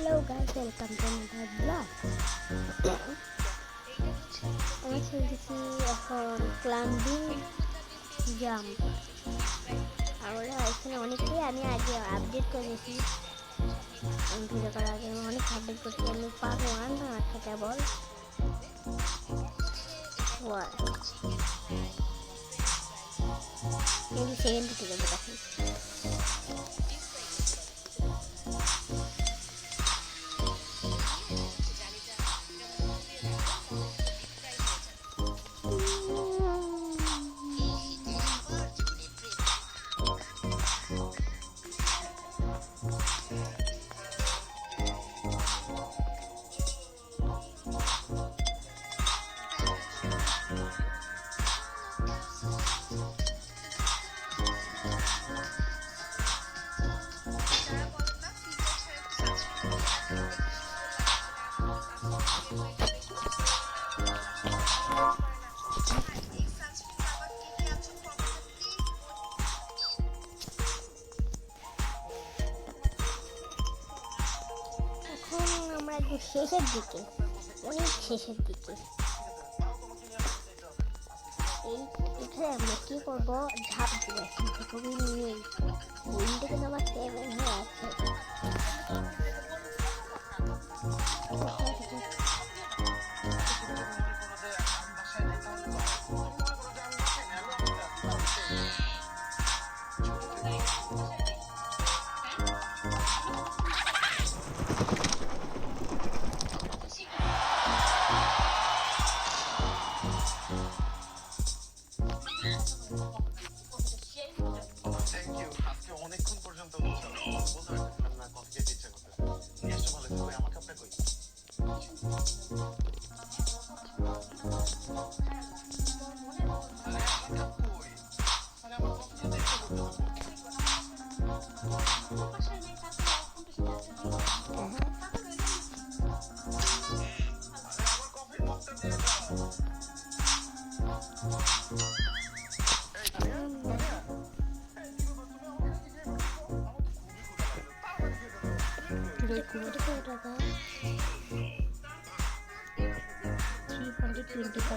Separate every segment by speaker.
Speaker 1: Hello guys, welcome to another vlog. আমরা খেলতেছি এখন ক্লাম্বিং জাম্প। আমরা এখানে অনেকেই আমি আগে আপডেট করেছি, ভিডিও করার আগে আমি অনেক আপডেট করছি। আমি পার্ট 1 আছে কেবল কিন্তু সেকেন্ড থেকে দেখাচ্ছি। আমরা একটু শেষের দিকে, অনেক শেষের দিকে। এইটা আমরা কি করবো, ঝাঁপ দিয়ে খুবই নেই উইন থেকে তো আমার 7 হয়ে আছে।
Speaker 2: অনেকক্ষণ পর্যন্ত বলতে পারছিলাম না, কফি খেতে ইচ্ছা করতেছে। নিয়ে আসো ভালো করে, আমার কাপটা কই?
Speaker 1: $325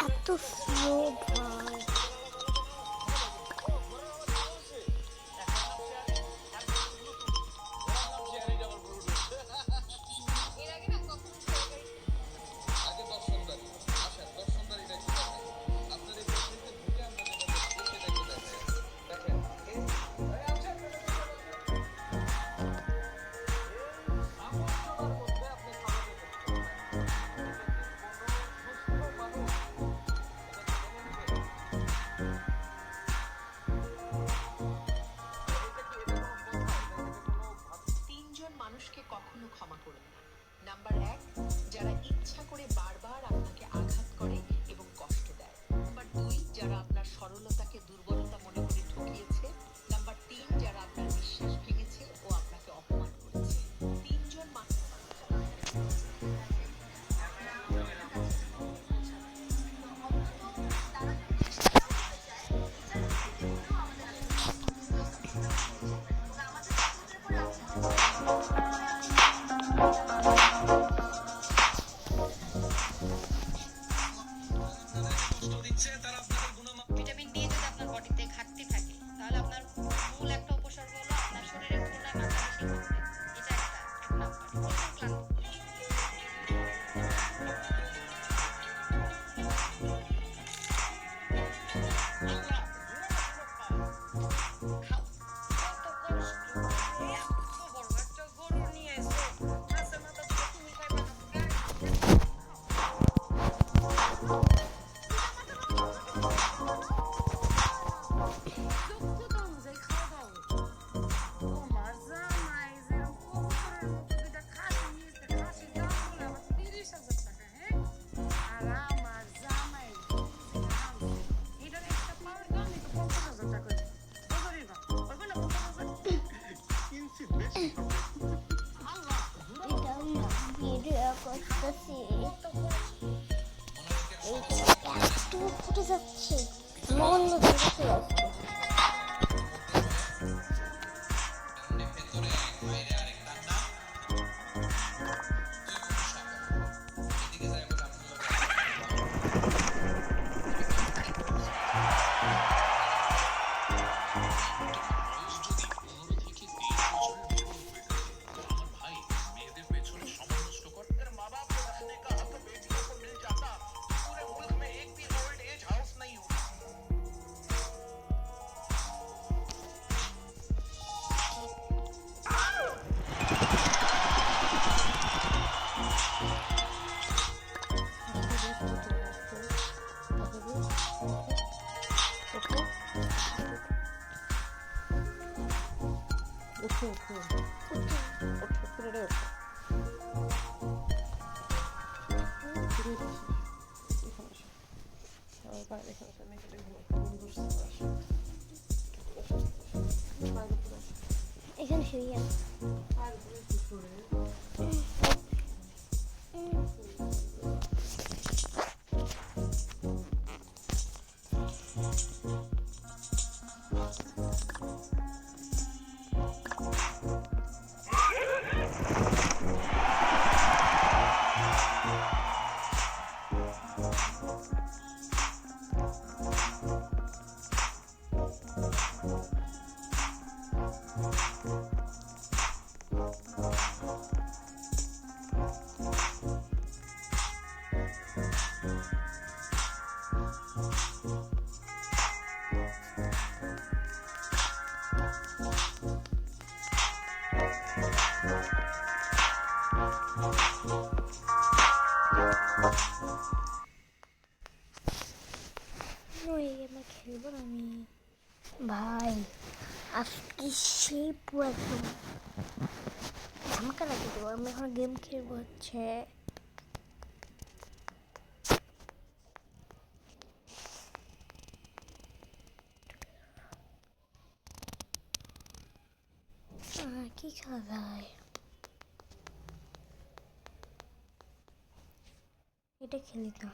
Speaker 1: এত স্লো ভাই।
Speaker 3: মানুষকে কখনো ক্ষমা করুন না। নাম্বার 1, যারা ইচ্ছা করে বারবার আপনাকে আঘাত করে এবং কষ্ট দেয়। নাম্বার 2, যারা আপনার সরলতাকে দুর্বলতা মনে করে ঠকিয়েছে। নাম্বার 3, যারা আপনার বিশ্বাস ভেঙেছে ও আপনাকে অপমান করেছে। 3 জন মানুষ। ভিটামিন ডি
Speaker 2: কিনছি বেশি হবে।
Speaker 1: এটা ভিডিও করতেছি, এইটা একটু ফুটে যাচ্ছে, মন ধরে যাচ্ছে।
Speaker 2: मेয়েদের পেছনে সময় নষ্ট কর। तेरे माँ बाप को रखने का हक बेटियों को मिल जाता, पूरे मुल्क में एक भी ओल्ड एज हाउस नहीं होता। এখানে শুয়ে ওই গেমে খেলবো না আমি ভাই। আজকে সেই পুরো একদম ধামাকা লাগিয়ে দেবো। আমি এখন গেম খেলবো হচ্ছে কি খেলা যায়, এটা খেলি তো।